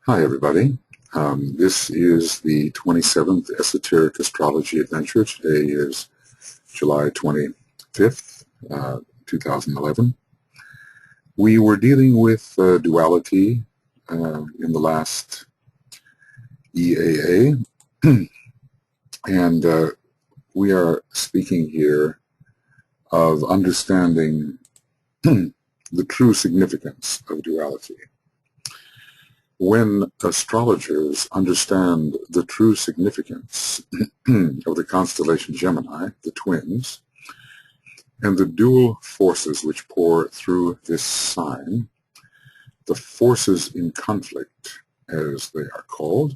Hi, everybody. This is the 27th Esoteric Astrology Adventure. Today is July 25th, 2011. We were dealing with duality in the last EAA, and we are speaking here of understanding the true significance of duality. When astrologers understand the true significance of the constellation Gemini, the twins, and the dual forces which pour through this sign, the forces in conflict, as they are called,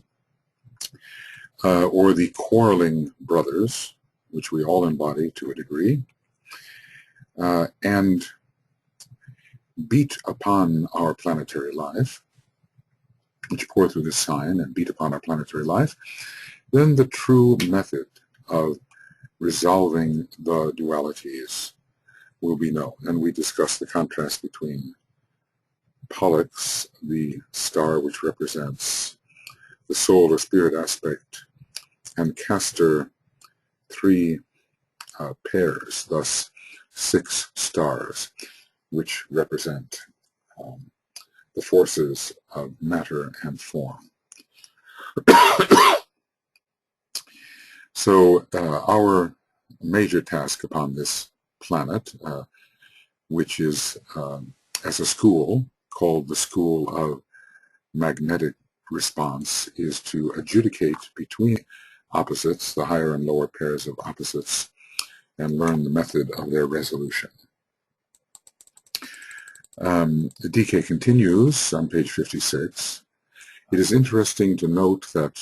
or the quarreling brothers, which we all embody to a degree, and beat upon our planetary life, which pour through this sign and beat upon our planetary life, then the true method of resolving the dualities will be known. And we discuss the contrast between Pollux, the star which represents the soul or spirit aspect, and Castor, three pairs, thus 6 stars, which represent the forces of matter and form. So our major task upon this planet, which is as a school called the School of Magnetic Response, is to adjudicate between opposites, the higher and lower pairs of opposites, and learn the method of their resolution. The DK continues on page 56. It is interesting to note that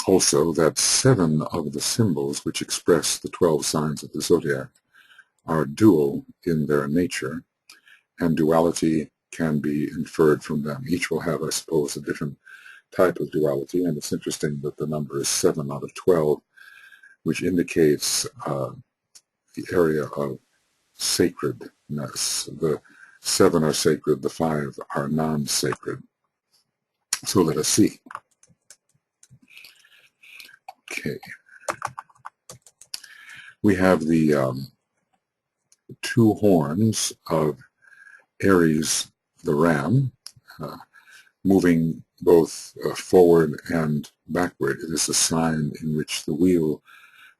also that 7 of the symbols which express the 12 signs of the zodiac are dual in their nature, and duality can be inferred from them. Each will have, I suppose, a different type of duality, and it's interesting that the number is 7 out of 12, which indicates the area of sacredness. The 7 are sacred, the 5 are non-sacred. So let us see. Okay. We have the 2 horns of Aries, the ram, moving both forward and backward. It is a sign in which the wheel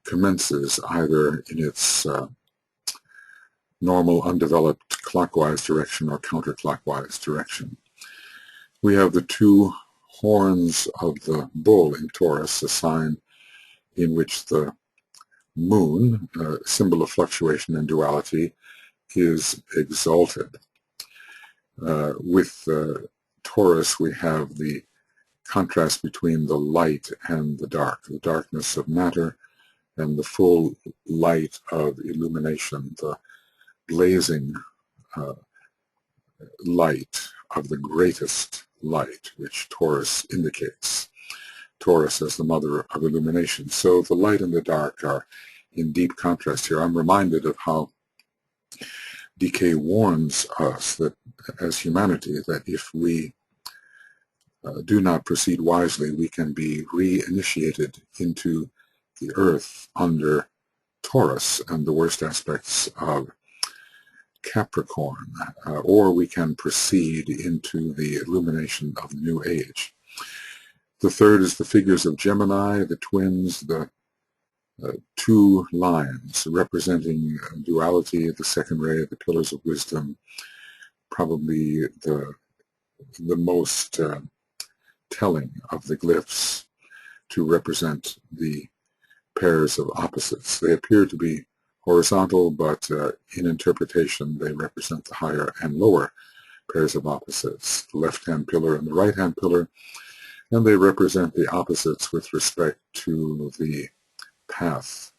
commences either in its normal undeveloped clockwise direction or counterclockwise direction. We have the 2 horns of the bull in Taurus, a sign in which the moon, symbol of fluctuation and duality, is exalted. With Taurus, we have the contrast between the light and the dark, the darkness of matter and the full light of illumination, the blazing light of the greatest light, which Taurus indicates. Taurus as the mother of illumination. So the light and the dark are in deep contrast here. I'm reminded of how DK warns us that as humanity, that if we do not proceed wisely, we can be reinitiated into the earth under Taurus and the worst aspects of Capricorn, or we can proceed into the illumination of the new age. The third is the figures of Gemini, the twins, the 2 lions representing duality, the second ray, the pillars of wisdom, probably the most telling of the glyphs to represent the pairs of opposites. They appear to be horizontal, but in interpretation they represent the higher and lower pairs of opposites, the left-hand pillar and the right-hand pillar, and they represent the opposites with respect to the path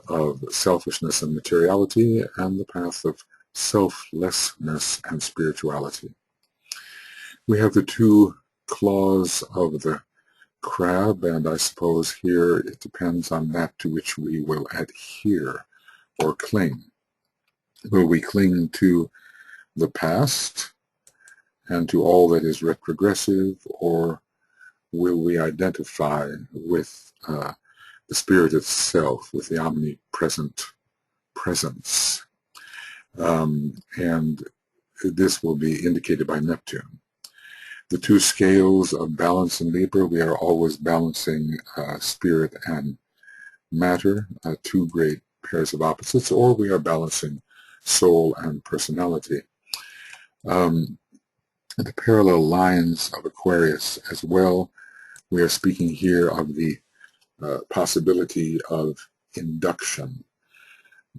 of selfishness and materiality, and the path of selflessness and spirituality. We have the 2 claws of the crab, and I suppose here it depends on that to which we will adhere or cling. Will we cling to the past and to all that is retrogressive, or will we identify with the spirit itself, with the omnipresent presence? And this will be indicated by Neptune. The two scales of balance in Libra, we are always balancing spirit and matter, two great pairs of opposites, or we are balancing soul and personality. The parallel lines of Aquarius as well, we are speaking here of the possibility of induction.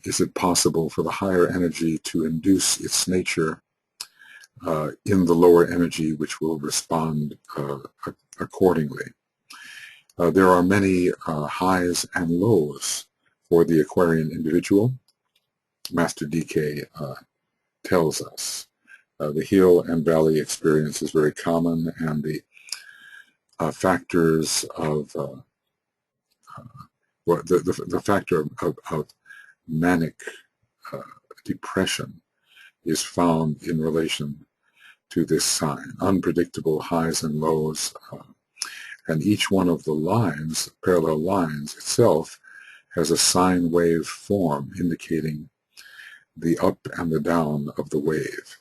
Is it possible for the higher energy to induce its nature in the lower energy, which will respond accordingly? There are many highs and lows for the Aquarian individual. Master DK tells us. The hill and valley experience is very common, and the factors of the factor of manic depression is found in relation to this sign. Unpredictable highs and lows, and each one of the lines, parallel lines itself, has a sine wave form indicating the up and the down of the wave.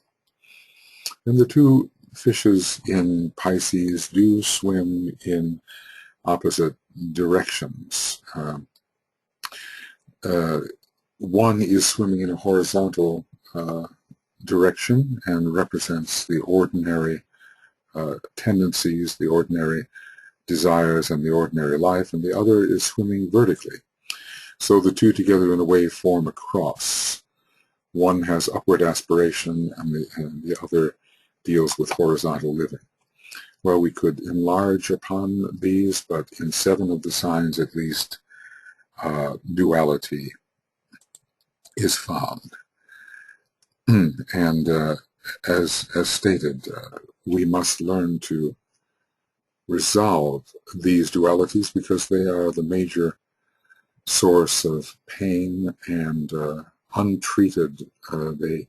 And the two fishes in Pisces do swim in opposite directions. One is swimming in a horizontal direction and represents the ordinary tendencies, the ordinary desires, and the ordinary life, and the other is swimming vertically. So the two together in a wave form a cross. One has upward aspiration, and the other deals with horizontal living. Well, we could enlarge upon these, but in 7 of the signs at least, duality is found. And as stated, we must learn to resolve these dualities, because they are the major source of pain, and untreated, they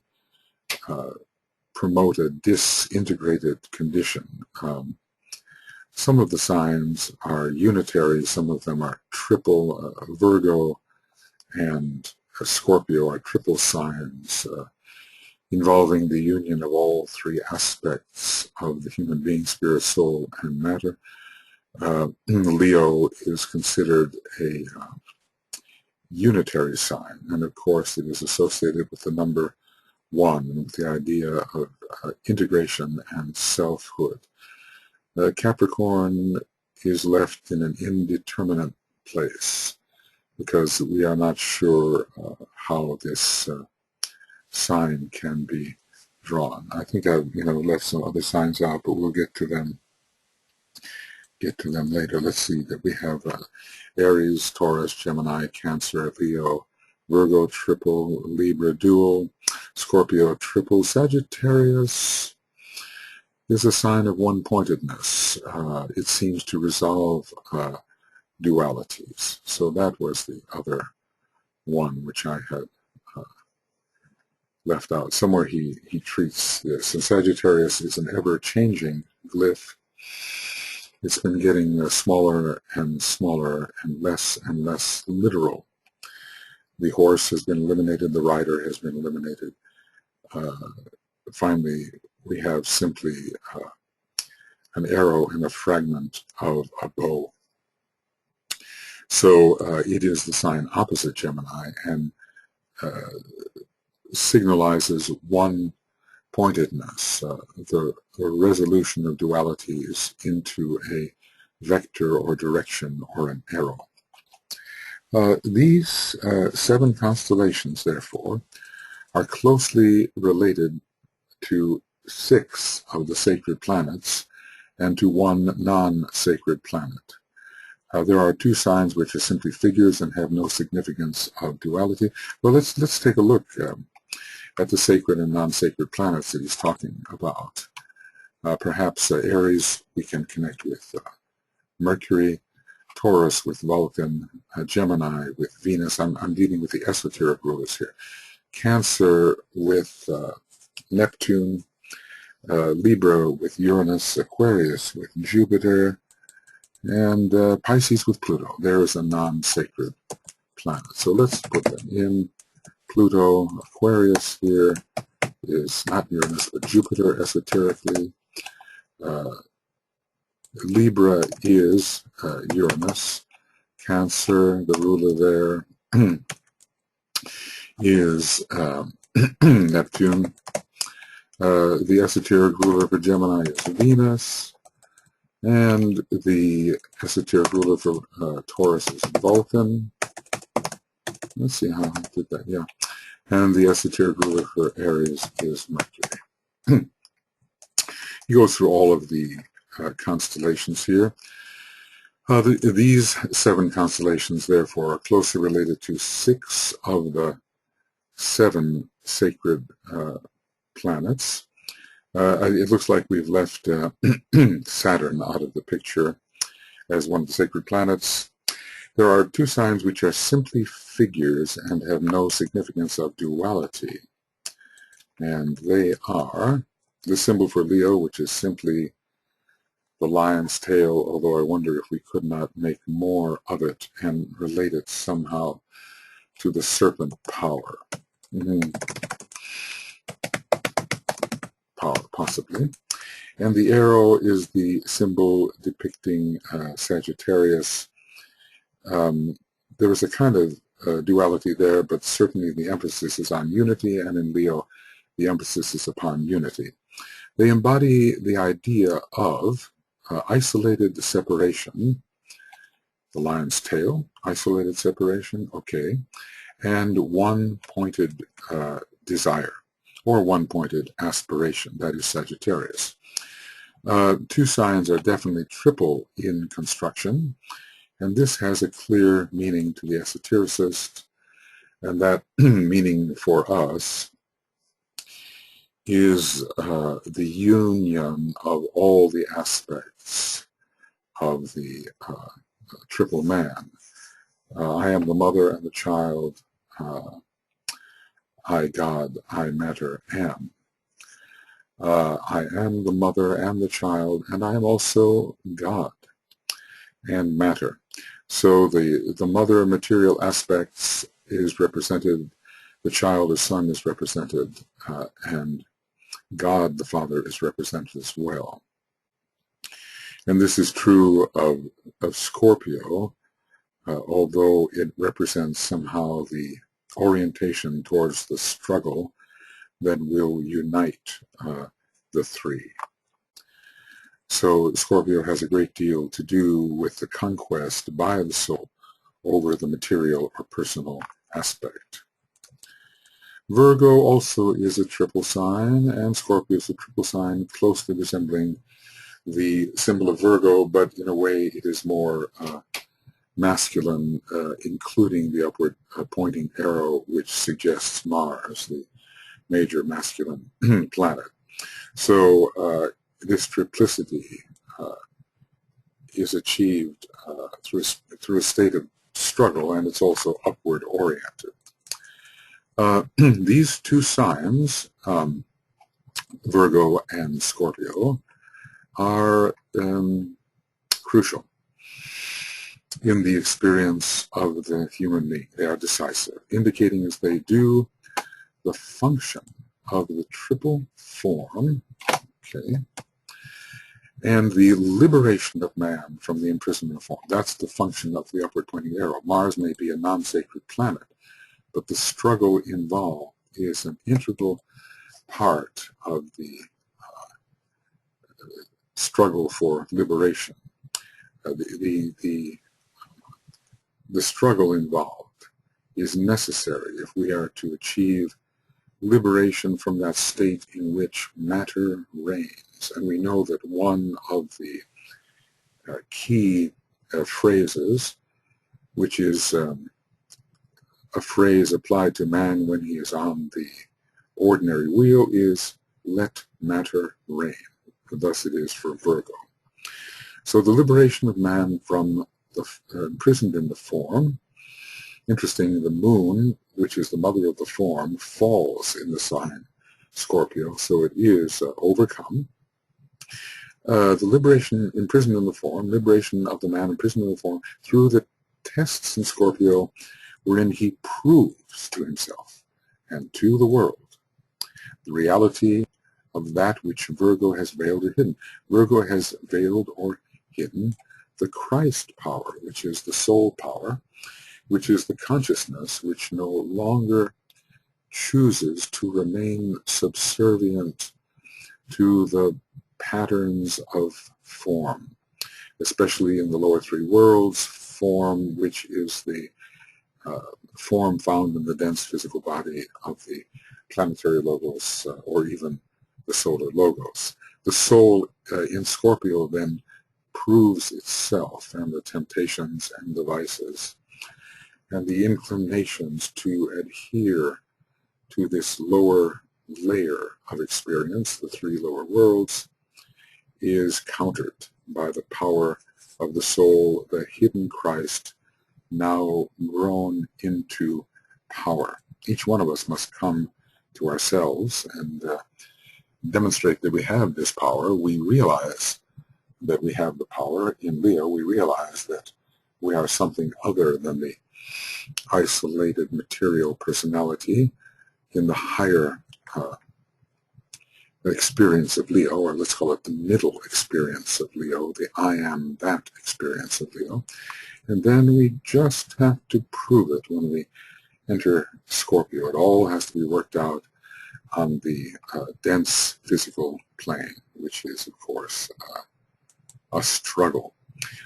promote a disintegrated condition. Some of the signs are unitary, some of them are triple. Virgo and Scorpio are triple signs, involving the union of all 3 aspects of the human being, spirit, soul, and matter. Leo is considered a unitary sign, and of course it is associated with the number 1, with the idea of integration and selfhood. Capricorn is left in an indeterminate place, because we are not sure how this sign can be drawn. I think I've left some other signs out, but we'll get to them later. Let's see that we have Aries, Taurus, Gemini, Cancer, Leo, Virgo triple, Libra dual, Scorpio triple. Sagittarius is a sign of one-pointedness. It seems to resolve dualities. So that was the other one which I had left out. Somewhere he treats this. And Sagittarius is an ever-changing glyph. It's been getting smaller and smaller and less literal. The horse has been eliminated, the rider has been eliminated. Finally, we have simply an arrow and a fragment of a bow. So it is the sign opposite Gemini, and signalizes one-pointedness, the resolution of dualities into a vector or direction or an arrow. These 7 constellations, therefore, are closely related to 6 of the sacred planets and to 1 non-sacred planet. There are 2 signs which are simply figures and have no significance of duality. Well, let's take a look at the sacred and non-sacred planets that he's talking about. Perhaps Aries we can connect with Mercury, Taurus with Vulcan, Gemini with Venus. I'm dealing with the esoteric rulers here. Cancer with Neptune, Libra with Uranus, Aquarius with Jupiter, and Pisces with Pluto. There is a non-sacred planet. So let's put them in. Pluto, Aquarius here is not Uranus, but Jupiter esoterically. Libra is Uranus. Cancer, the ruler there, is Neptune. The esoteric ruler for Gemini is Venus. And the esoteric ruler for Taurus is Vulcan. Let's see how I did that. Yeah. And the esoteric ruler for Aries is Mercury. He goes through all of the constellations here. These 7 constellations, therefore, are closely related to 6 of the 7 sacred planets. It looks like we've left Saturn out of the picture as one of the sacred planets. There are 2 signs which are simply figures and have no significance of duality. And they are the symbol for Leo, which is simply the lion's tail, although I wonder if we could not make more of it and relate it somehow to the serpent power. Power, possibly. And the arrow is the symbol depicting Sagittarius. There is a kind of duality there, but certainly the emphasis is on unity, and in Leo, the emphasis is upon unity. They embody the idea of isolated separation, the lion's tail, isolated separation, okay, and one-pointed desire, or one-pointed aspiration, that is Sagittarius. 2 signs are definitely triple in construction, and this has a clear meaning to the esotericist, and that meaning for us is the union of all the aspects of the triple man. I am the mother and the child. I, God, I, matter, am. I am the mother and the child, and I am also God and matter. So the mother material aspects is represented, the child, the son, is represented, and God, the Father, is represented as well. And this is true of Scorpio, although it represents somehow the orientation towards the struggle that will unite the 3. So Scorpio has a great deal to do with the conquest by the soul over the material or personal aspect. Virgo also is a triple sign, and Scorpio is a triple sign closely resembling the symbol of Virgo, but in a way it is more masculine, including the upward pointing arrow, which suggests Mars, the major masculine planet. So this triplicity is achieved through a state of struggle, and it's also upward oriented. These 2 signs, Virgo and Scorpio, are crucial in the experience of the human being. They are decisive, indicating as they do the function of the triple form, okay, and the liberation of man from the imprisonment of form. That's the function of the upward pointing arrow. Mars may be a non-sacred planet, but the struggle involved is an integral part of the struggle for liberation. The struggle involved is necessary if we are to achieve liberation from that state in which matter reigns. And we know that one of the key phrases, which is a phrase applied to man when he is on the ordinary wheel, is "let matter reign." Thus it is for Virgo. So the liberation of man from the imprisoned in the form. Interesting, the moon, which is the mother of the form, falls in the sign Scorpio, so it is overcome. The liberation imprisoned in the form, liberation of the man imprisoned in the form, through the tests in Scorpio, wherein he proves to himself and to the world the reality of that which Virgo has veiled or hidden. Virgo has veiled or hidden the Christ power, which is the soul power, which is the consciousness which no longer chooses to remain subservient to the patterns of form, especially in the lower three worlds, form which is the form found in the dense physical body of the planetary logos or even the solar logos. The soul in Scorpio then proves itself, and the temptations and devices and the inclinations to adhere to this lower layer of experience, the three lower worlds, is countered by the power of the soul, the hidden Christ, now grown into power. Each one of us must come to ourselves and demonstrate that we have this power. We realize that we have the power. In Leo, we realize that we are something other than the isolated material personality. In the higher experience of Leo, or let's call it the middle experience of Leo, the I am that experience of Leo. And then we just have to prove it when we enter Scorpio. It all has to be worked out on the dense physical plane, which is, of course, a struggle.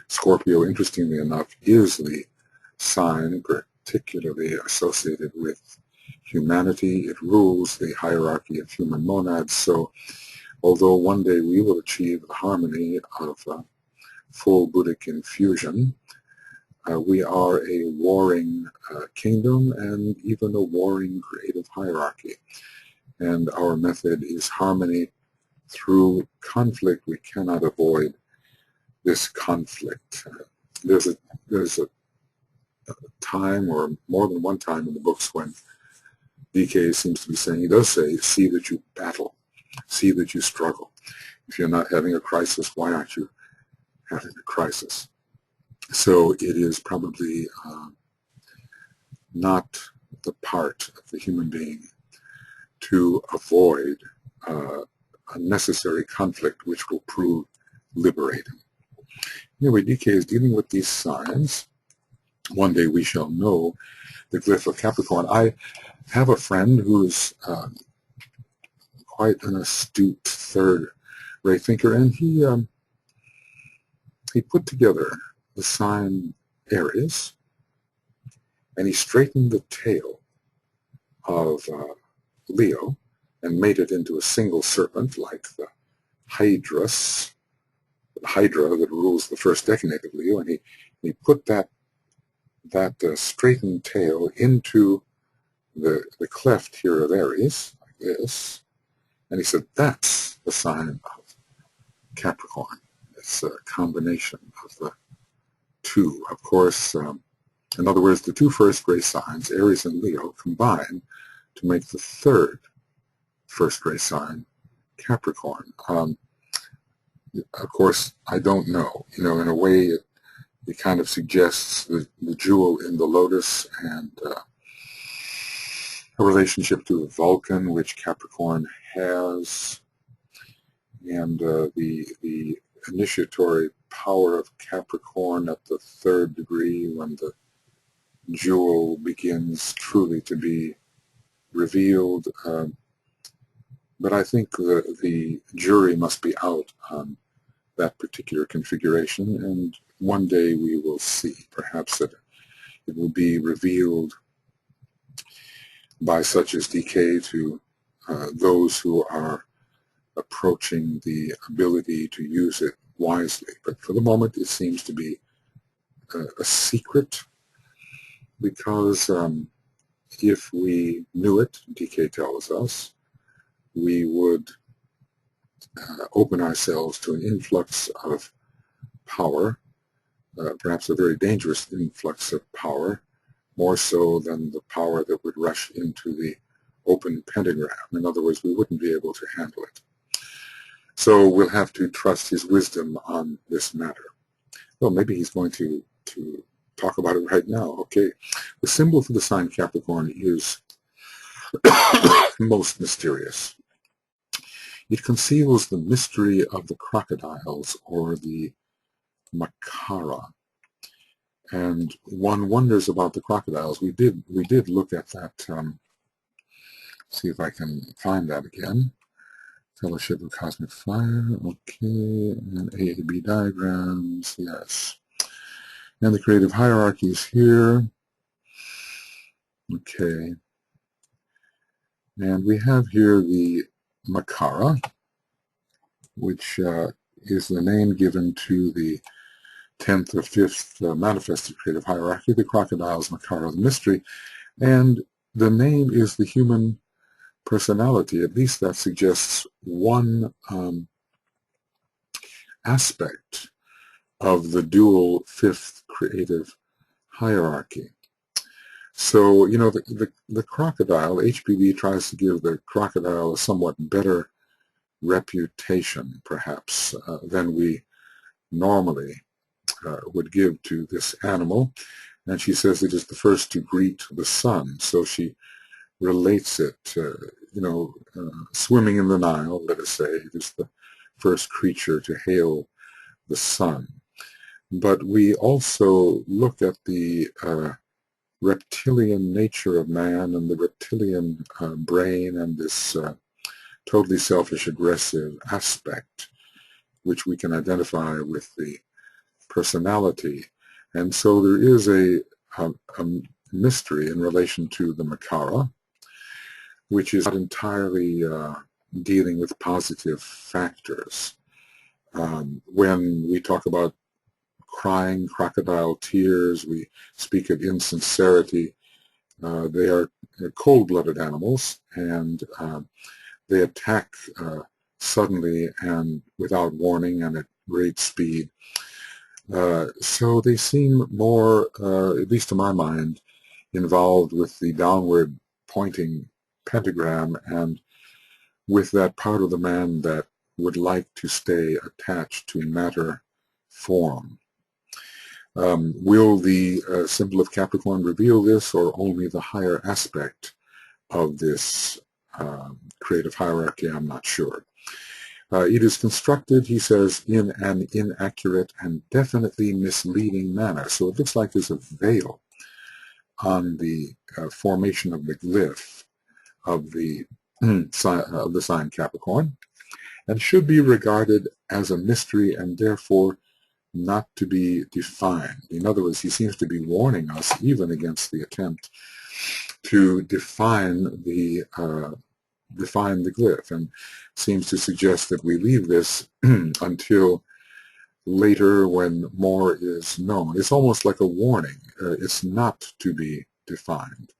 Scorpio, interestingly enough, is the sign particularly associated with humanity. It rules the hierarchy of human monads. So although one day we will achieve the harmony of full Buddhic infusion, we are a warring kingdom and even a warring creative hierarchy. And our method is harmony through conflict. We cannot avoid this conflict. There's a time, or more than one time in the books, when DK seems to be saying, he does say, see that you battle, see that you struggle. If you're not having a crisis, why aren't you having a crisis? So it is probably not the part of the human being to avoid unnecessary conflict, which will prove liberating. Anyway, DK is dealing with these signs. One day we shall know the glyph of Capricorn. I have a friend who's quite an astute third-rate thinker, and he put together the sign Aries, and he straightened the tail of Leo and made it into a single serpent, like the Hydra that rules the first decade of Leo, and he put that straightened tail into the cleft here of Aries, like this, and he said, that's the sign of Capricorn. It's a combination of the two. Of course, in other words, the two first race signs, Aries and Leo, combine to make the third first race sign, Capricorn. Of course, I don't know. You know, in a way, it kind of suggests the jewel in the lotus and a relationship to Vulcan, which Capricorn has, and the initiatory power of Capricorn at the third degree, when the jewel begins truly to be revealed. But I think the jury must be out on that particular configuration, and one day we will see. Perhaps that it will be revealed by such as DK to those who are approaching the ability to use it wisely. But for the moment, it seems to be a secret, because if we knew it, DK tells us, we would open ourselves to an influx of power, perhaps a very dangerous influx of power, more so than the power that would rush into the open pentagram. In other words, we wouldn't be able to handle it. So we'll have to trust his wisdom on this matter. Well, maybe he's going to talk about it right now. Okay. The symbol for the sign Capricorn is most mysterious. It conceals the mystery of the crocodiles, or the makara. And one wonders about the crocodiles. We did look at that. See if I can find that again. Fellowship of Cosmic Fire. Okay. And AAB diagrams. Yes. And the Creative Hierarchies here. Okay. And we have here the makara, which is the name given to the 10th or 5th manifested creative hierarchy, the crocodiles, makara, the mystery. And the name is the human personality. At least that suggests one aspect of the dual 5th creative hierarchy. So, you know, the crocodile, HPV tries to give the crocodile a somewhat better reputation, perhaps, than we normally would give to this animal. And she says it is the first to greet the sun. So she relates it to, you know, swimming in the Nile, let us say. It is the first creature to hail the sun. But we also look at the reptilian nature of man and the reptilian brain and this totally selfish, aggressive aspect, which we can identify with the personality. And so there is a mystery in relation to the makara, which is not entirely dealing with positive factors. When we talk about crying crocodile tears, we speak of insincerity. They are cold-blooded animals, and they attack suddenly and without warning and at great speed. So they seem more, at least to my mind, involved with the downward pointing pentagram and with that part of the man that would like to stay attached to matter form. Will the symbol of Capricorn reveal this, or only the higher aspect of this creative hierarchy? I'm not sure. It is constructed, he says, in an inaccurate and definitely misleading manner. So it looks like there's a veil on the formation of the glyph of the sign Capricorn, and should be regarded as a mystery and therefore not to be defined. In other words, he seems to be warning us even against the attempt to define the glyph, and seems to suggest that we leave this until later when more is known. It's almost like a warning. It's not to be defined.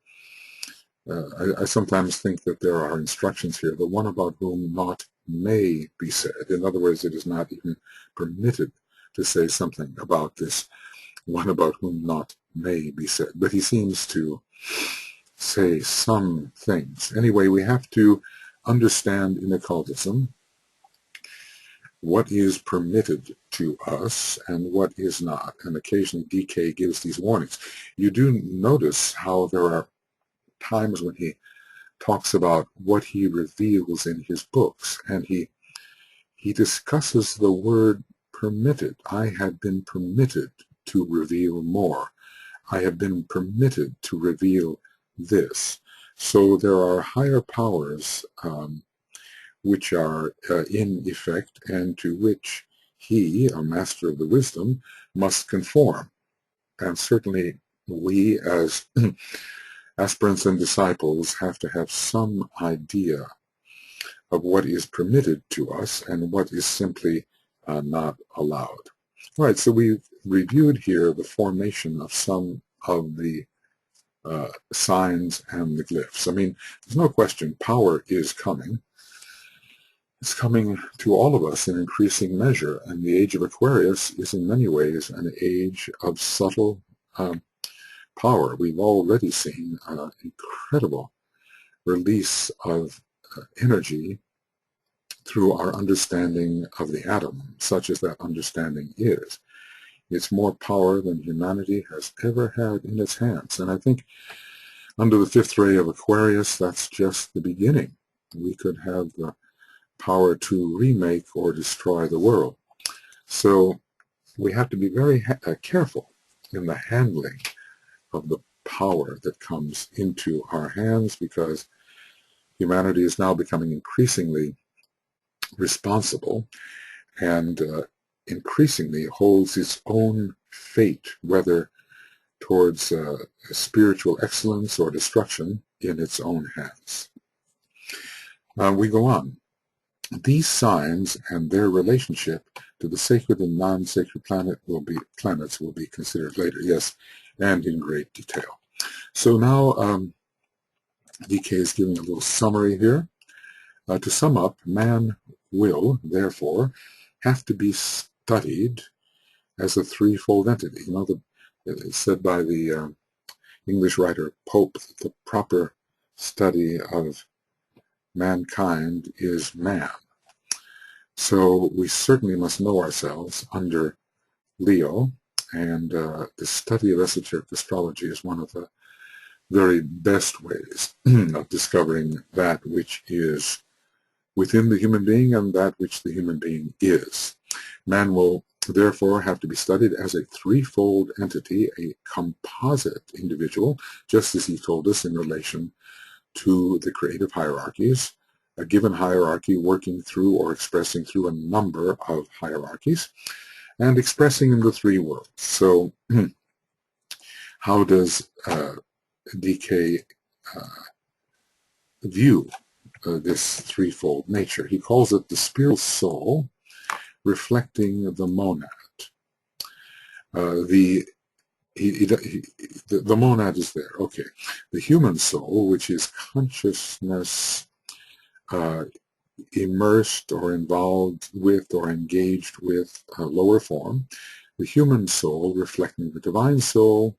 I sometimes think that there are instructions here, the one about whom naught may be said. In other words, it is not even permitted to say something about this one about whom naught may be said. But he seems to say some things. Anyway, we have to understand in occultism what is permitted to us and what is not. And occasionally DK gives these warnings. You do notice how there are times when he talks about what he reveals in his books, and he discusses the word permitted. I have been permitted to reveal more. I have been permitted to reveal this. So there are higher powers which are in effect, and to which he, a master of the wisdom, must conform. And certainly we as aspirants and disciples have to have some idea of what is permitted to us and what is simply not allowed. All right, so we've reviewed here the formation of some of the signs and the glyphs. I mean, there's no question power is coming. It's coming to all of us in increasing measure, and the age of Aquarius is in many ways an age of subtle power. We've already seen incredible release of energy through our understanding of the atom, such as that understanding is. It's more power than humanity has ever had in its hands. And I think under the fifth ray of Aquarius, that's just the beginning. We could have the power to remake or destroy the world. So we have to be very careful in the handling of the power that comes into our hands, because humanity is now becoming increasingly responsible and increasingly holds its own fate, whether towards spiritual excellence or destruction, in its own hands. We go on. These signs and their relationship to the sacred and non-sacred planets will be considered later, yes, and in great detail. So now DK is giving a little summary here. To sum up, man will, therefore, have to be studied as a threefold entity. You know, it's said by the English writer Pope that the proper study of mankind is man. So we certainly must know ourselves under Leo, and the study of esoteric astrology is one of the very best ways of discovering that which is within the human being and that which the human being is. Man will therefore have to be studied as a threefold entity, a composite individual, just as he told us in relation to the creative hierarchies, a given hierarchy working through or expressing through a number of hierarchies and expressing in the three worlds. So how does DK view this threefold nature? He calls it the spiritual soul reflecting the monad. The monad is there. Okay. The human soul, which is consciousness immersed or involved with or engaged with a lower form. The human soul reflecting the divine soul,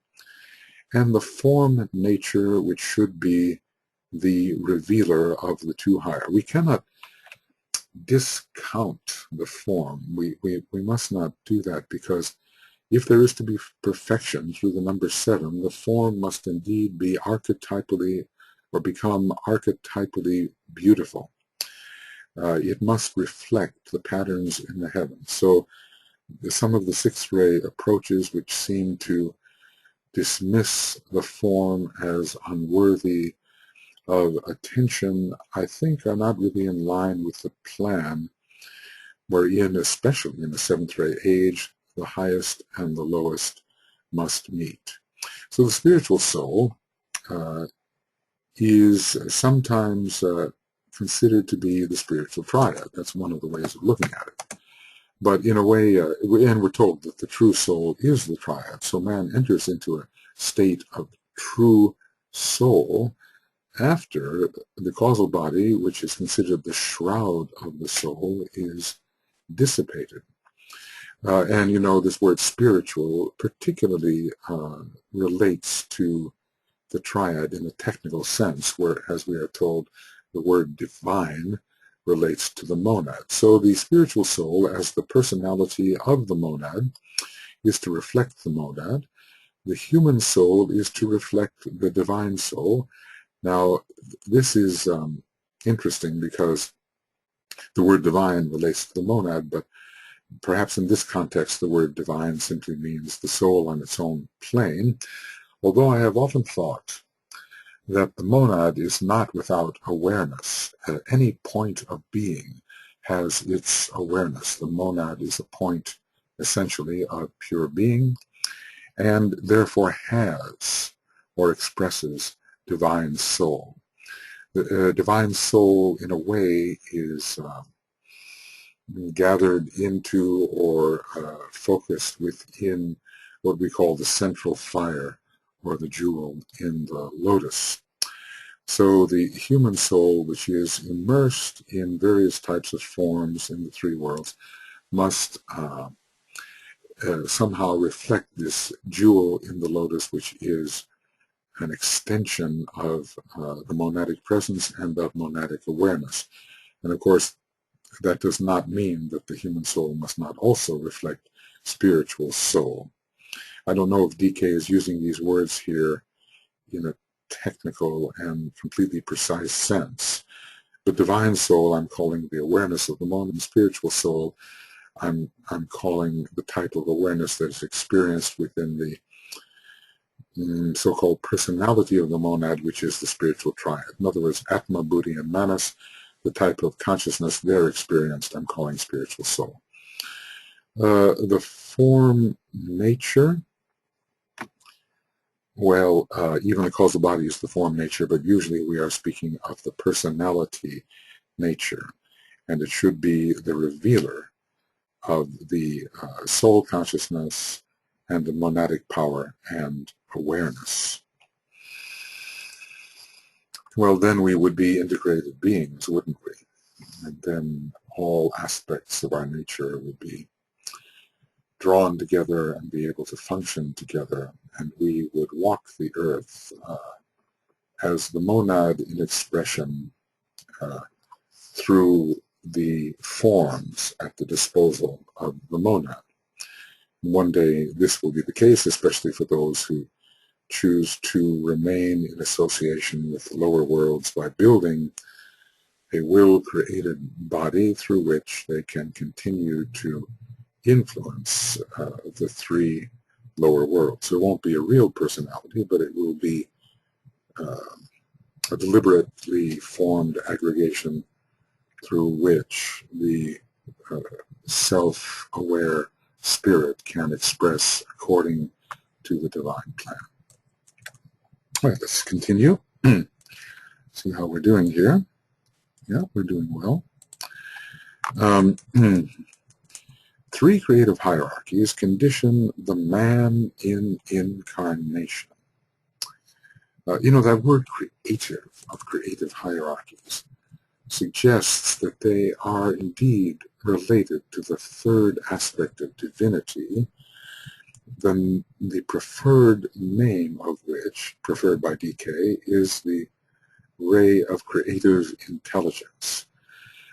and the form nature, which should be the revealer of the two higher. We cannot discount the form. We must not do that, because if there is to be perfection through the number 7, the form must indeed be archetypally or become archetypally beautiful. It must reflect the patterns in the heavens. So some of the sixth ray approaches which seem to dismiss the form as unworthy of attention, I think, are not really in line with the plan wherein, especially in the seventh ray age, the highest and the lowest must meet. So the spiritual soul is sometimes considered to be the spiritual triad. That's one of the ways of looking at it. But in a way, and we're told that the true soul is the triad. So man enters into a state of true soul after the causal body, which is considered the shroud of the soul, is dissipated. And you know, this word spiritual particularly relates to the triad in a technical sense, where, as we are told, the word divine relates to the monad. So the spiritual soul, as the personality of the monad, is to reflect the monad. The human soul is to reflect the divine soul. Now, this is interesting, because the word divine relates to the monad, but perhaps in this context the word divine simply means the soul on its own plane, although I have often thought that the monad is not without awareness. At any point of being has its awareness. The monad is a point, essentially, of pure being, and therefore has or expresses divine soul. The divine soul, in a way, is gathered into or focused within what we call the central fire, or the jewel in the lotus. So the human soul, which is immersed in various types of forms in the three worlds, must somehow reflect this jewel in the lotus, which is an extension of the monadic presence and of monadic awareness. And of course, that does not mean that the human soul must not also reflect spiritual soul. I don't know if DK is using these words here in a technical and completely precise sense. But divine soul, I'm calling the awareness of the monad, and spiritual soul, I'm calling the type of awareness that is experienced within the so-called personality of the monad, which is the spiritual triad. In other words, Atma, Buddhi, and Manas, the type of consciousness they're experienced, I'm calling spiritual soul. The form nature, well, even the causal body is the form nature, but usually we are speaking of the personality nature, and it should be the revealer of the soul consciousness and the monadic power and awareness. Well, then we would be integrated beings, wouldn't we? And then all aspects of our nature would be drawn together and be able to function together, and we would walk the earth as the monad in expression through the forms at the disposal of the monad. One day this will be the case, especially for those who choose to remain in association with the lower worlds by building a will-created body through which they can continue to influence the three lower worlds. So it won't be a real personality, but it will be a deliberately formed aggregation through which the self-aware spirit can express according to the divine plan. All right, let's continue. See how we're doing here. Yeah, we're doing well. Three creative hierarchies condition the man in incarnation. You know, that word creative, of creative hierarchies, suggests that they are indeed related to the third aspect of divinity, the preferred name of which, preferred by DK, is the ray of creative intelligence.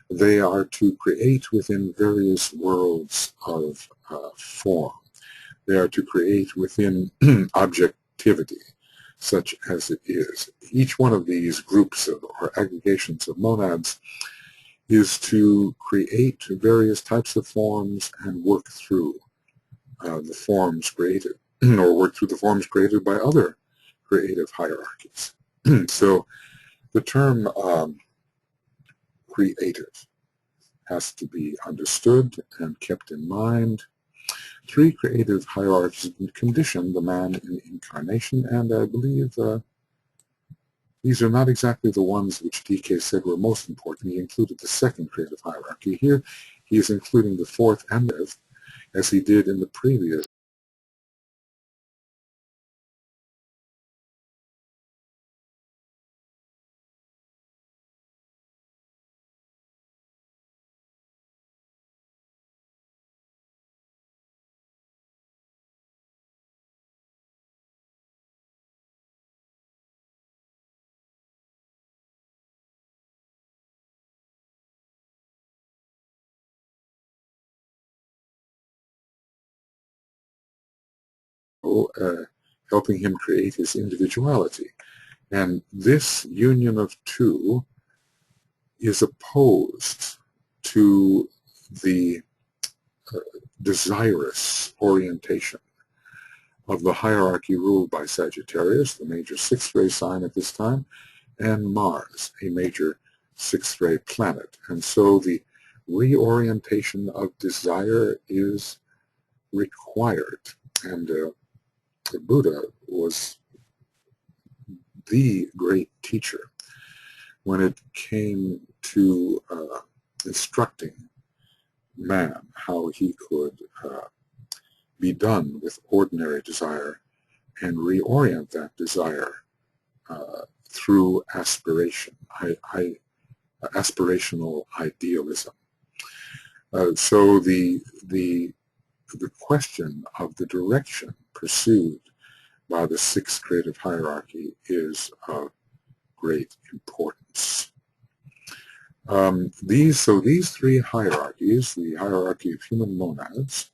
They are to create within various worlds of form. They are to create within objectivity, such as it is. Each one of these groups or aggregations of monads is to create various types of forms and work through the forms created, or work through the forms created by other creative hierarchies. So the term creative has to be understood and kept in mind. Three creative hierarchies condition the man in incarnation, and I believe these are not exactly the ones which DK said were most important. He included the second creative hierarchy. Here he is including the fourth and the fifth, as he did in the previous. Helping him create his individuality. And this union of two is opposed to the desirous orientation of the hierarchy ruled by Sagittarius, the major sixth-ray sign at this time, and Mars, a major sixth-ray planet. And so the reorientation of desire is required. And the Buddha was the great teacher when it came to instructing man how he could be done with ordinary desire and reorient that desire through aspiration, aspirational idealism. So the question of the direction pursued by the sixth creative hierarchy is of great importance. These three hierarchies, the hierarchy of human monads,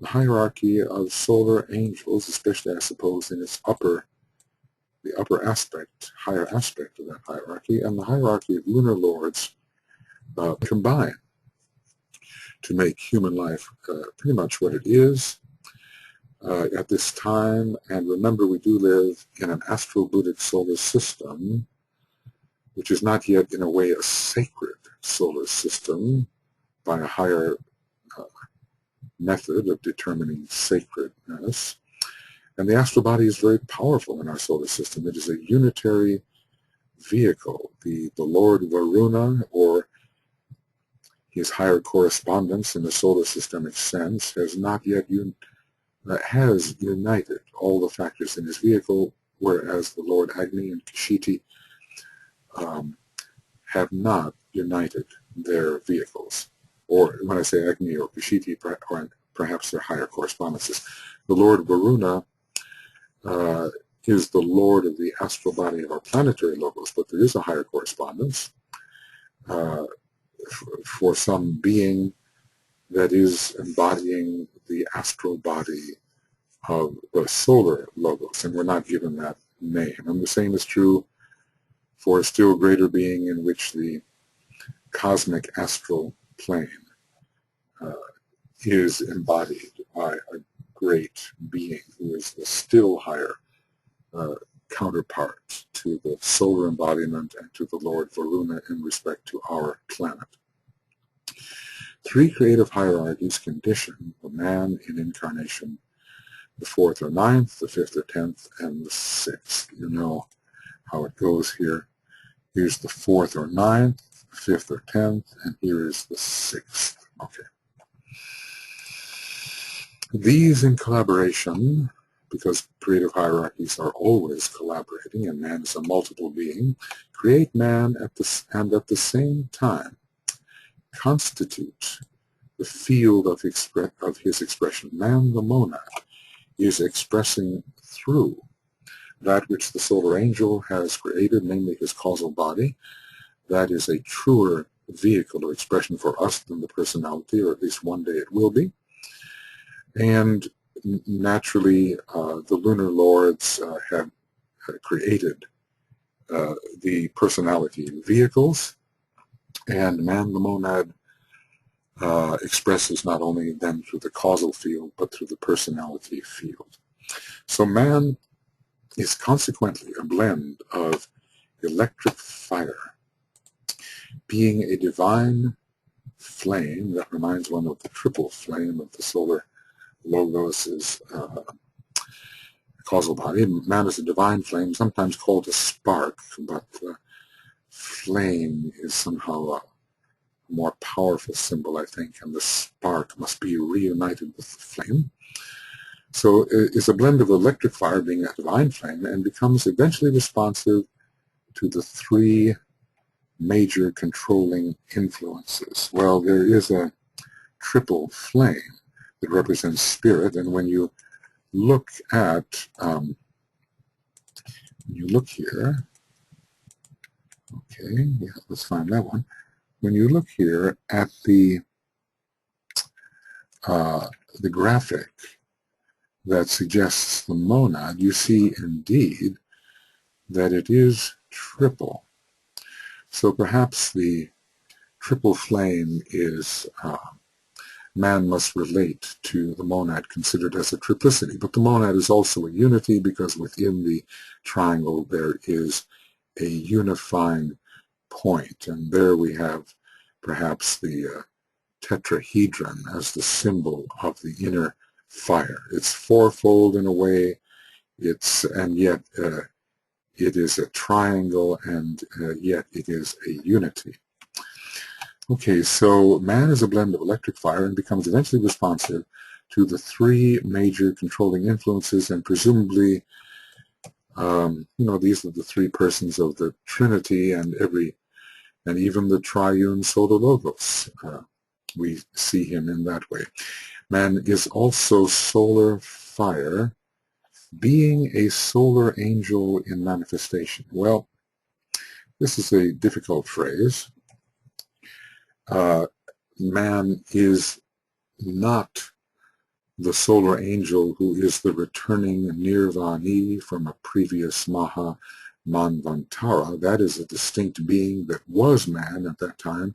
the hierarchy of solar angels, especially I suppose in its the upper aspect, higher aspect of that hierarchy, and the hierarchy of lunar lords combine to make human life pretty much what it is at this time. And remember, we do live in an astro-Buddhic solar system, which is not yet in a way a sacred solar system by a higher method of determining sacredness. And the astral body is very powerful in our solar system. It is a unitary vehicle. The Lord Varuna, or his higher correspondence in the solar systemic sense, has not yet has united all the factors in his vehicle, whereas the Lord Agni and Kshiti have not united their vehicles. Or when I say Agni or Kshiti, perhaps their higher correspondences. The Lord Varuna is the Lord of the astral body of our planetary logos, but there is a higher correspondence for some being that is embodying the astral body of the solar logos, and we're not given that name. And the same is true for a still greater being in which the cosmic astral plane is embodied by a great being who is the still higher counterpart to the solar embodiment and to the Lord Varuna in respect to our planet. Three creative hierarchies condition the man in incarnation: the 4th or 9th, the 5th or 10th, and the 6th. You know how it goes here. Here's the 4th or 9th, 5th or 10th, and here is the 6th. Okay. These in collaboration, because creative hierarchies are always collaborating and man is a multiple being, create man at the same time constitute the field of his expression. Man, the monad, is expressing through that which the solar angel has created, namely his causal body. That is a truer vehicle or expression for us than the personality, or at least one day it will be. And naturally, the lunar lords have created the personality vehicles, and man, the monad, expresses not only them through the causal field, but through the personality field. So man is consequently a blend of electric fire, being a divine flame that reminds one of the triple flame of the solar logos' causal body. Man is a divine flame, sometimes called a spark, but flame is somehow a more powerful symbol, I think, and the spark must be reunited with the flame. So it's a blend of electric fire, being a divine flame, and becomes eventually responsive to the three major controlling influences. Well, there is a triple flame that represents spirit, and when you look at, here, okay, yeah, let's find that one. When you look here at the graphic that suggests the monad, you see indeed that it is triple. So perhaps the triple flame is, man must relate to the monad considered as a triplicity, but the monad is also a unity because within the triangle there is a unifying point, and there we have perhaps the tetrahedron as the symbol of the inner fire. It's fourfold in a way, and yet it is a triangle, and yet it is a unity. Okay, so man is a blend of electric fire and becomes eventually responsive to the three major controlling influences, and presumably, these are the three persons of the Trinity, and even the triune solar logos. We see him in that way. Man is also solar fire Being a solar angel in manifestation. Well, this is a difficult phrase. Man is not the solar angel who is the returning nirvani from a previous Maha Manvantara. That is a distinct being that was man at that time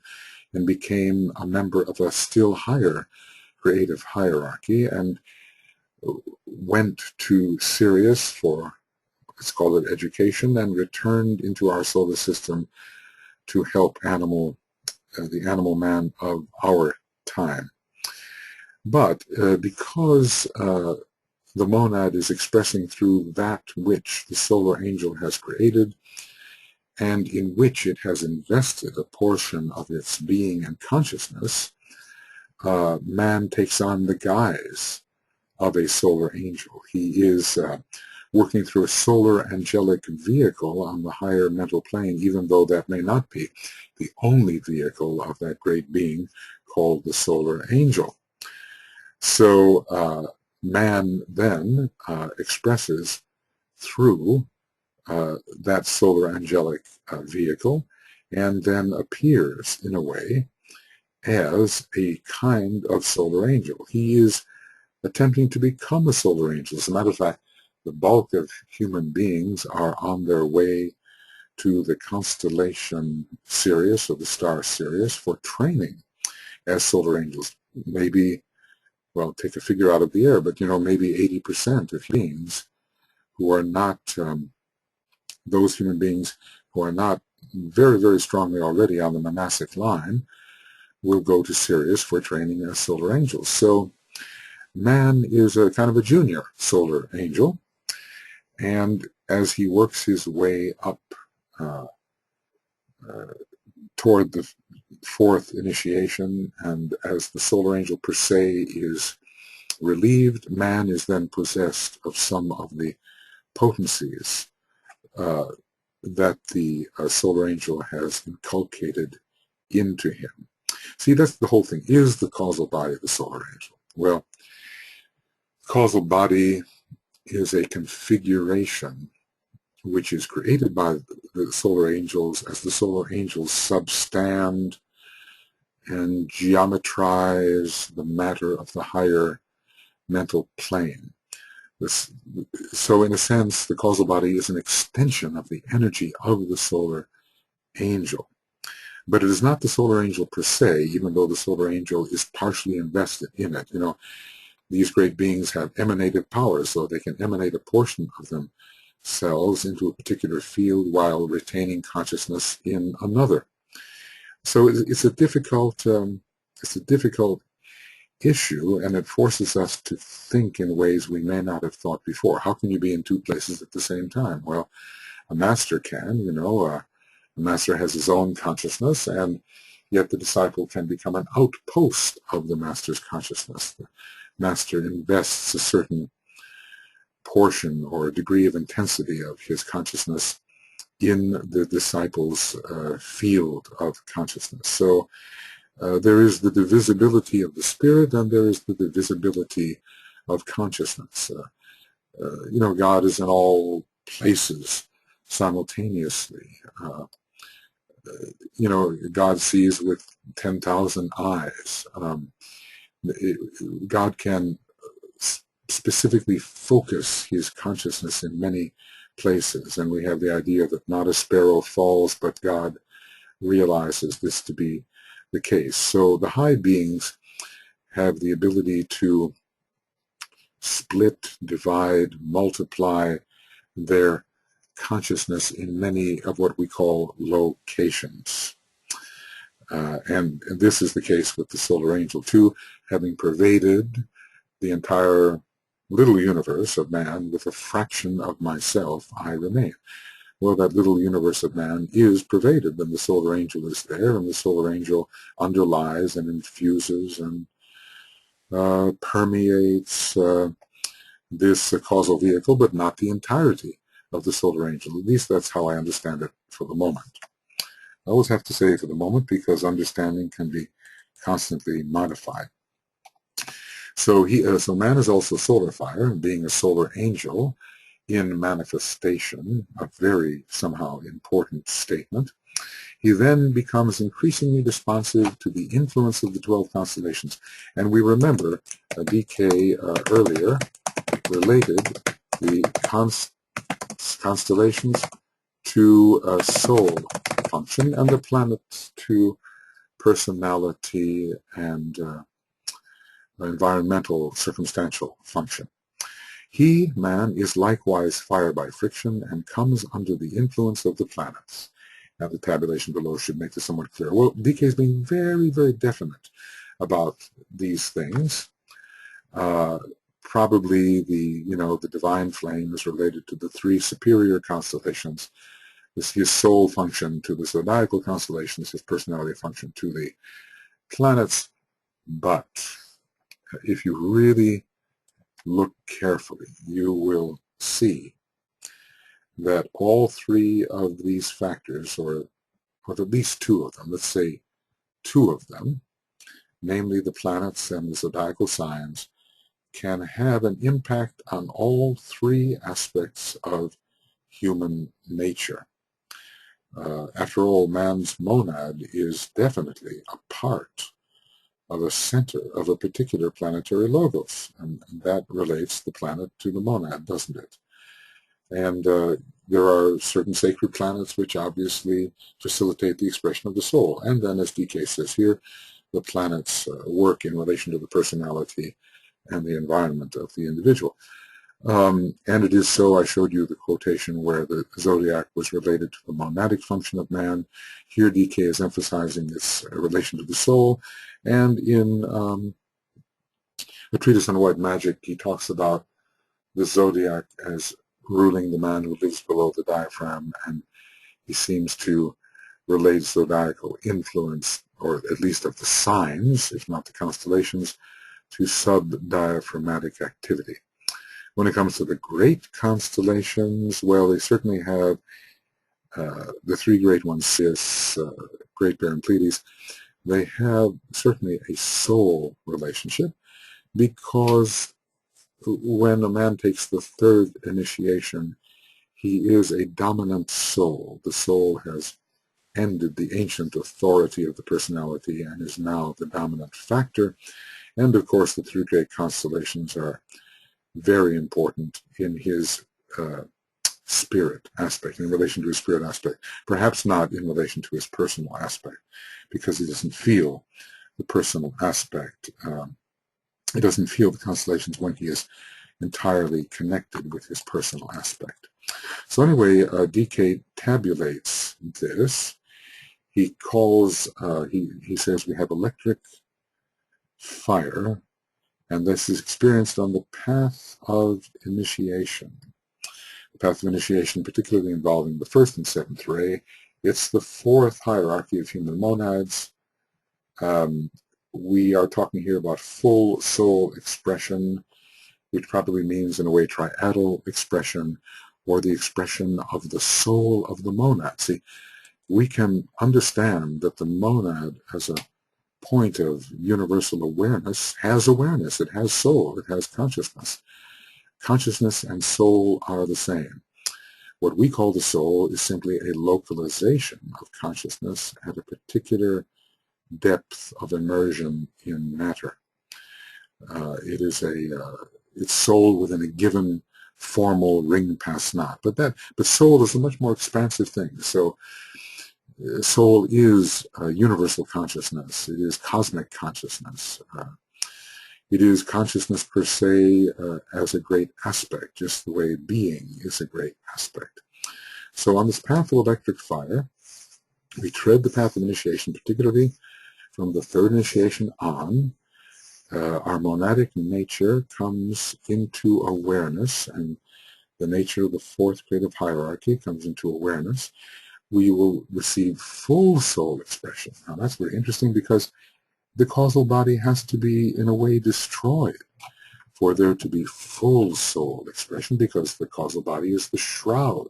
and became a member of a still higher creative hierarchy and went to Sirius for, let's call it education, and returned into our solar system to help the animal man of our time. But because the monad is expressing through that which the solar angel has created and in which it has invested a portion of its being and consciousness, man takes on the guise of a solar angel. He is working through a solar angelic vehicle on the higher mental plane, even though that may not be the only vehicle of that great being called the solar angel. So man then expresses through that solar angelic vehicle and then appears in a way as a kind of solar angel. He is attempting to become a solar angel. As a matter of fact, the bulk of human beings are on their way to the constellation Sirius, or the star Sirius, for training as solar angels. Maybe, well, take a figure out of the air, but maybe 80% of beings who are not, those human beings who are not very, very strongly already on the monastic line will go to Sirius for training as solar angels. So man is a kind of a junior solar angel, and as he works his way up toward the fourth initiation, and as the solar angel per se is relieved, man is then possessed of some of the potencies that the solar angel has inculcated into him. See, that's the whole thing. Is the causal body of the solar angel? Well, causal body is a configuration which is created by the solar angels as the solar angels substand and geometrize the matter of the higher mental plane. So in a sense, the causal body is an extension of the energy of the solar angel. But it is not the solar angel per se, even though the solar angel is partially invested in it. These great beings have emanative powers, so they can emanate a portion of themselves into a particular field while retaining consciousness in another. So it's a difficult issue, and it forces us to think in ways we may not have thought before. How can you be in two places at the same time? Well, a master can, a master has his own consciousness, and yet the disciple can become an outpost of the master's consciousness. The master invests a certain portion or a degree of intensity of his consciousness in the disciple's field of consciousness. So there is the divisibility of the spirit, and there is the divisibility of consciousness. God is in all places simultaneously. God sees with 10,000 eyes. God can specifically focus his consciousness in many places, and we have the idea that not a sparrow falls, but God realizes this to be the case. So the high beings have the ability to split, divide, multiply their consciousness in many of what we call locations. And this is the case with the solar angel too, having pervaded the entire little universe of man with a fraction of myself, I remain. Well, that little universe of man is pervaded, and the solar angel is there, and the solar angel underlies and infuses and permeates this causal vehicle, but not the entirety of the solar angel. At least that's how I understand it for the moment. I always have to say for the moment, because understanding can be constantly modified. So so man is also solar fire, and being a solar angel in manifestation, a very somehow important statement. He then becomes increasingly responsive to the influence of the 12 constellations. And we remember DK earlier related the constellations to soul function and the planets to personality and environmental circumstantial function. He, man, is likewise fire by friction and comes under the influence of the planets. Now, the tabulation below should make this somewhat clear. Well, DK is being very, very definite about these things. Probably the divine flame is related to the 3 superior constellations. His soul function to the zodiacal constellations, his personality function to the planets. But if you really look carefully, you will see that all 3 of these factors, or at least 2 of them, let's say 2 of them, namely the planets and the zodiacal signs, can have an impact on all 3 aspects of human nature. After all, man's monad is definitely a part of a center of a particular planetary logos, and that relates the planet to the monad, doesn't it? And there are certain sacred planets which obviously facilitate the expression of the soul. And then, as DK says here, the planets work in relation to the personality and the environment of the individual. And it is so, I showed you the quotation where the zodiac was related to the monadic function of man. Here DK is emphasizing its relation to the soul. And in a treatise on white magic, he talks about the zodiac as ruling the man who lives below the diaphragm, and he seems to relate zodiacal influence, or at least of the signs, if not the constellations, to sub-diaphragmatic activity. When it comes to the great constellations, well, they certainly have the 3 great ones, Cis, Great Bear, and Pleiades. They have certainly a soul relationship, because when a man takes the 3rd initiation, he is a dominant soul. The soul has ended the ancient authority of the personality and is now the dominant factor. And of course, the 3 great constellations are very important in his spirit aspect, in relation to his spirit aspect. Perhaps not in relation to his personal aspect, because he doesn't feel the personal aspect. He doesn't feel the constellations when he is entirely connected with his personal aspect. So anyway, DK tabulates this. He calls, he says we have electric fire, and this is experienced on the path of initiation. The path of initiation, particularly involving the 1st and 7th ray. It's the 4th hierarchy of human monads. We are talking here about full soul expression, which probably means, in a way, triadal expression, or the expression of the soul of the monad. See, we can understand that the monad, as a point of universal awareness, has awareness. It has soul. It has consciousness. Consciousness and soul are the same. What we call the soul is simply a localization of consciousness at a particular depth of immersion in matter. It is it's soul within a given formal ring pass knot. But soul is a much more expansive thing. So soul is universal consciousness. It is cosmic consciousness. It is consciousness per se as a great aspect, just the way being is a great aspect. So on this path of electric fire, we tread the path of initiation, particularly from the 3rd initiation on. Our monadic nature comes into awareness, and the nature of the 4th creative hierarchy comes into awareness. We will receive full soul expression. Now that's very interesting, because the causal body has to be, in a way, destroyed for there to be full soul expression, because the causal body is the shroud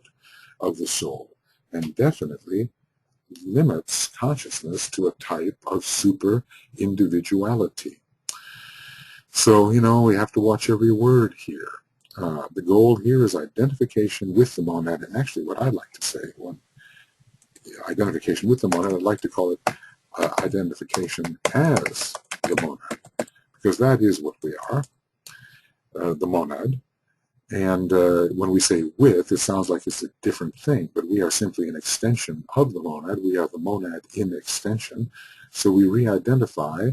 of the soul, and definitely limits consciousness to a type of super individuality. So, we have to watch every word here. The goal here is identification with the monad, and actually what I'd like to say, identification with the monad, I'd like to call it identification as the monad, because that is what we are, the monad. And when we say with, it sounds like it's a different thing, but we are simply an extension of the monad. We are the monad in extension. So we re-identify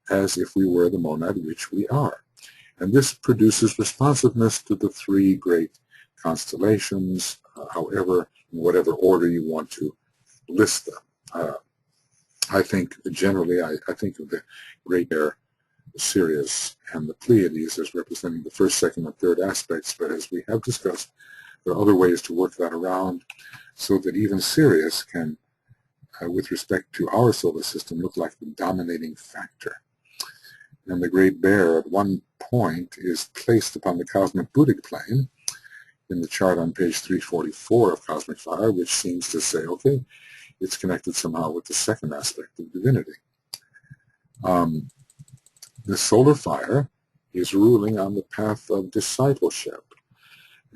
as if we were the monad, which we are. And this produces responsiveness to the three great constellations, however, in whatever order you want to list them. I think generally, I think of the Great Bear, Sirius, and the Pleiades as representing the first, second, and third aspects, but as we have discussed, there are other ways to work that around so that even Sirius can, with respect to our solar system, look like the dominating factor. And the Great Bear at one point is placed upon the cosmic Buddhic plane in the chart on page 344 of Cosmic Fire, which seems to say, okay, it's connected somehow with the second aspect of divinity. The solar fire is ruling on the path of discipleship.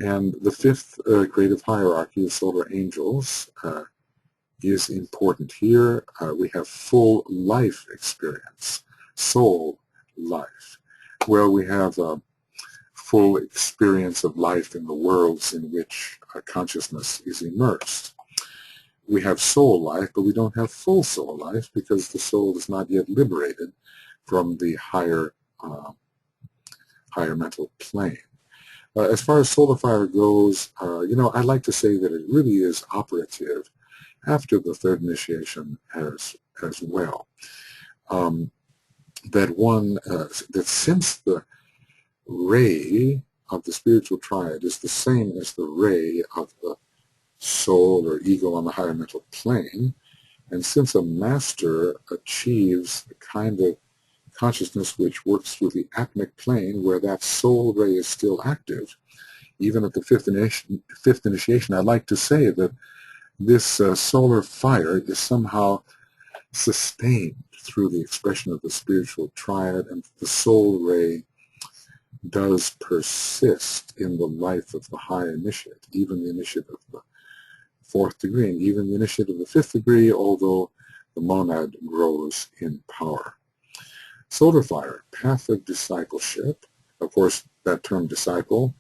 And the fifth creative hierarchy of solar angels is important here. We have full life experience, soul life. Well, we have a full experience of life in the worlds in which consciousness is immersed. We have soul life, but we don't have full soul life because the soul is not yet liberated from the higher mental plane. As far as solar fire goes, I like to say that it really is operative after the third initiation as well. That since the ray of the spiritual triad is the same as the ray of the soul or ego on the higher mental plane, and since a master achieves a kind of consciousness which works through the atmic plane where that soul ray is still active, even at the fifth initiation, I like to say that this solar fire is somehow sustained through the expression of the spiritual triad, and the soul ray does persist in the life of the high initiate, even the initiate of the fourth degree, and even the initiate of the fifth degree, although the monad grows in power. Solar fire, path of discipleship. Of course, that term discipleship,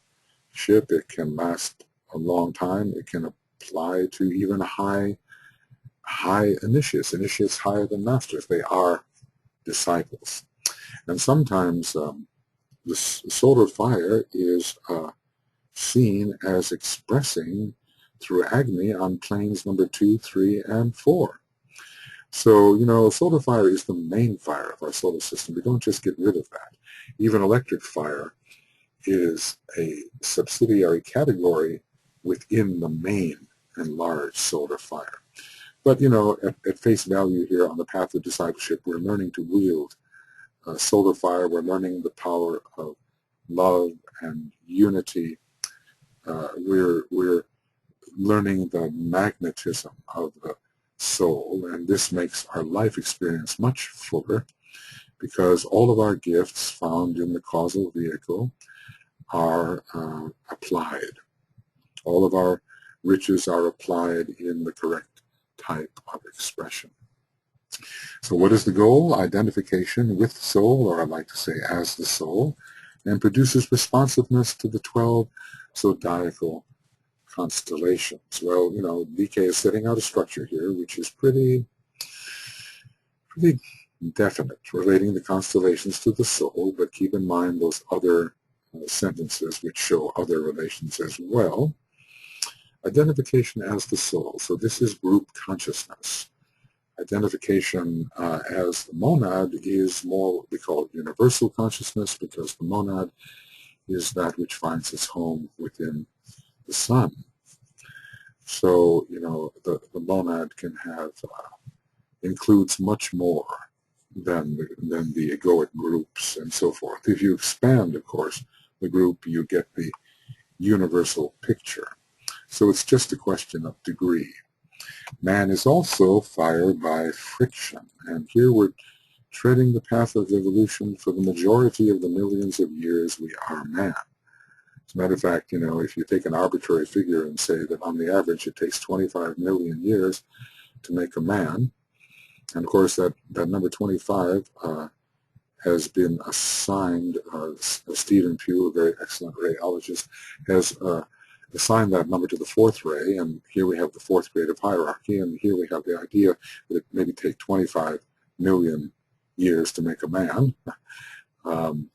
it can last a long time. It can apply to even high initiates higher than masters. They are disciples. And sometimes the solar fire is seen as expressing through Agni on planes number 2, 3, and 4. So, solar fire is the main fire of our solar system. We don't just get rid of that. Even electric fire is a subsidiary category within the main and large solar fire. But, at face value here on the path of discipleship, we're learning to wield solar fire. We're learning the power of love and unity. We're learning the magnetism of the soul, and this makes our life experience much fuller because all of our gifts found in the causal vehicle are applied. All of our riches are applied in the correct type of expression. So what is the goal? Identification with the soul, or I like to say as the soul, and produces responsiveness to the 12 zodiacal constellations. Well, DK is setting out a structure here which is pretty definite, relating the constellations to the soul, but keep in mind those other sentences which show other relations as well. Identification as the soul. So this is group consciousness. Identification as the monad is more what we call universal consciousness, because the monad is that which finds its home within the sun. So, the monad can have, includes much more than the egoic groups and so forth. If you expand, of course, the group, you get the universal picture. So it's just a question of degree. Man is also fired by friction, and here we're treading the path of evolution for the majority of the millions of years we are man. As a matter of fact, if you take an arbitrary figure and say that on the average it takes 25 million years to make a man, and of course that number 25 has been assigned, Stephen Pugh, a very excellent rayologist, has assigned that number to the fourth ray, and here we have the fourth creative hierarchy, and here we have the idea that it maybe take 25 million years to make a man. The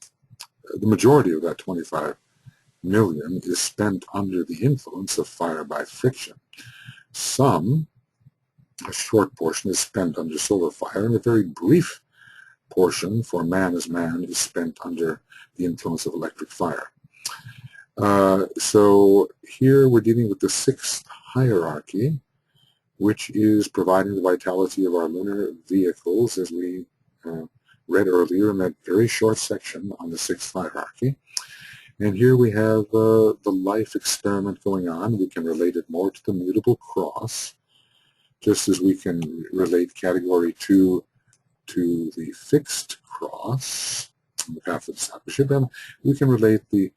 majority of that 25 million is spent under the influence of fire by friction. A short portion is spent under solar fire, and a very brief portion for man as man is spent under the influence of electric fire. So here we're dealing with the sixth hierarchy, which is providing the vitality of our lunar vehicles, as we read earlier in that very short section on the sixth hierarchy. And here we have the life experiment going on. We can relate it more to the mutable cross, just as we can relate category 2 to the fixed cross, the path of discipleship, and we can relate the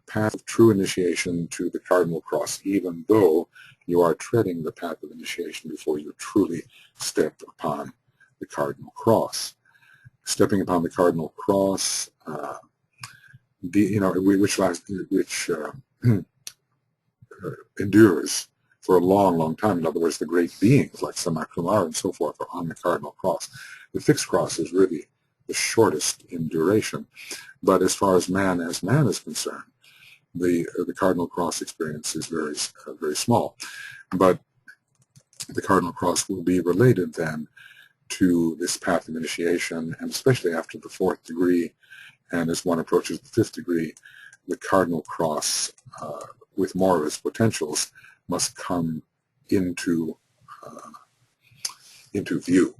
path of true initiation to the cardinal cross, even though you are treading the path of initiation before you truly step upon the cardinal cross. Stepping upon the cardinal cross, which endures for a long, long time. In other words, the great beings like Samakramar and so forth are on the cardinal cross. The fixed cross is really the shortest in duration, but as far as man is concerned, the cardinal cross experience is very, very small. But the cardinal cross will be related then to this path of initiation, and especially after the fourth degree, and as one approaches the fifth degree, the cardinal cross with more of its potentials must come into view.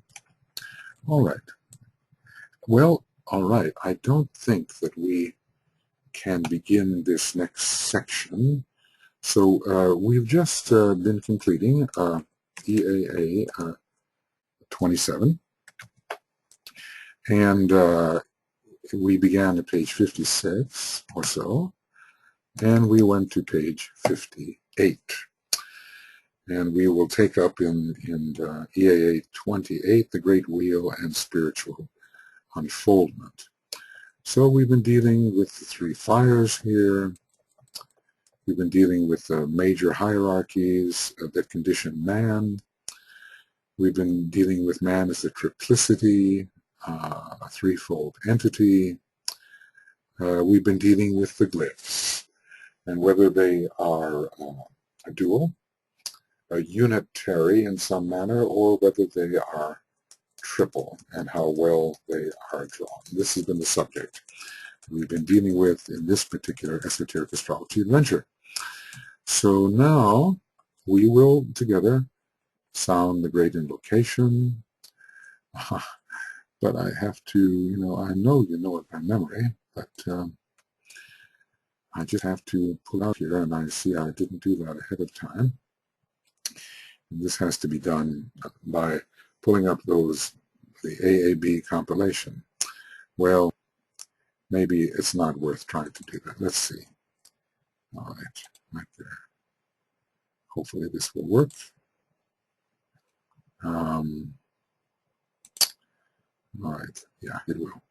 All right. Well, all right. I don't think that we can begin this next section. So we've just been completing EAA 27, and we began at page 56 or so, and we went to page 58. And we will take up in EAA 28, the Great Wheel and Spiritual Unfoldment. So we've been dealing with the three fires here. We've been dealing with the major hierarchies that condition man. We've been dealing with man as a triplicity, a threefold entity. We've been dealing with the glyphs, and whether they are a dual, a unitary in some manner, or whether they are triple, and how well they are drawn. This has been the subject we've been dealing with in this particular Esoteric Astrology Adventure. So now we will together sound the great invocation, but I have to, I know you know it by memory, but I just have to pull out here, and I see I didn't do that ahead of time. And this has to be done by pulling up the AAB compilation. Well, maybe it's not worth trying to do that. Let's see. All right there. Hopefully this will work. All right, yeah, it will.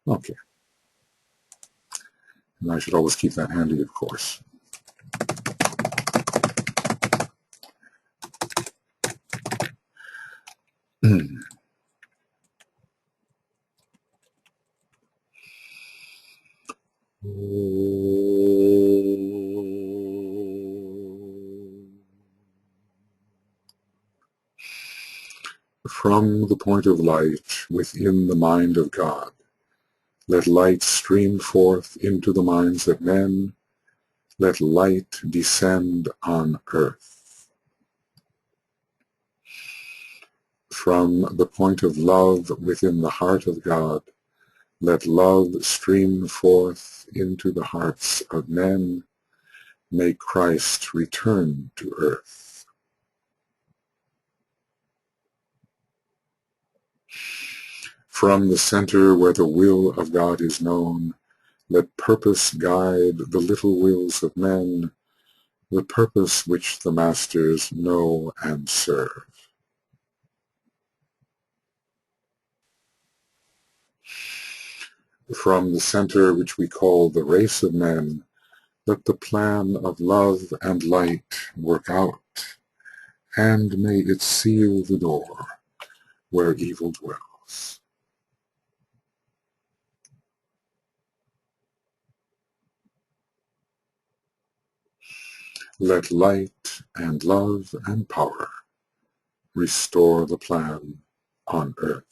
Okay. And I should always keep that handy, of course. From the point of light within the mind of God, let light stream forth into the minds of men. Let light descend on earth. From the point of love within the heart of God, let love stream forth into the hearts of men. May Christ return to earth. From the center where the will of God is known, let purpose guide the little wills of men, the purpose which the masters know and serve. From the center which we call the race of men, let the plan of love and light work out, and may it seal the door where evil dwells. Let light and love and power restore the plan on earth.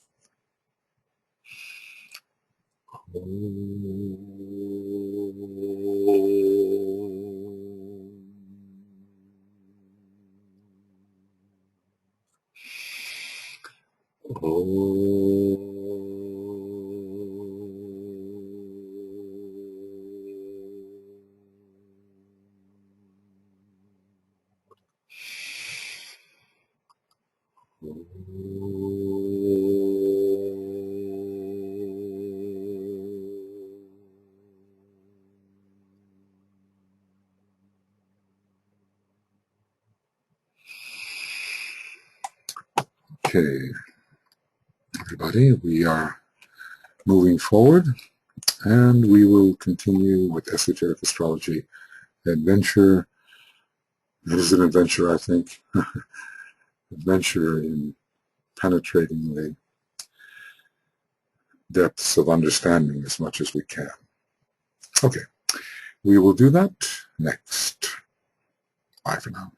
Okay, everybody, we are moving forward, and we will continue with Esoteric Astrology Adventure. It is an adventure, I think. Adventure in penetrating the depths of understanding as much as we can. Okay, we will do that next. Bye for now.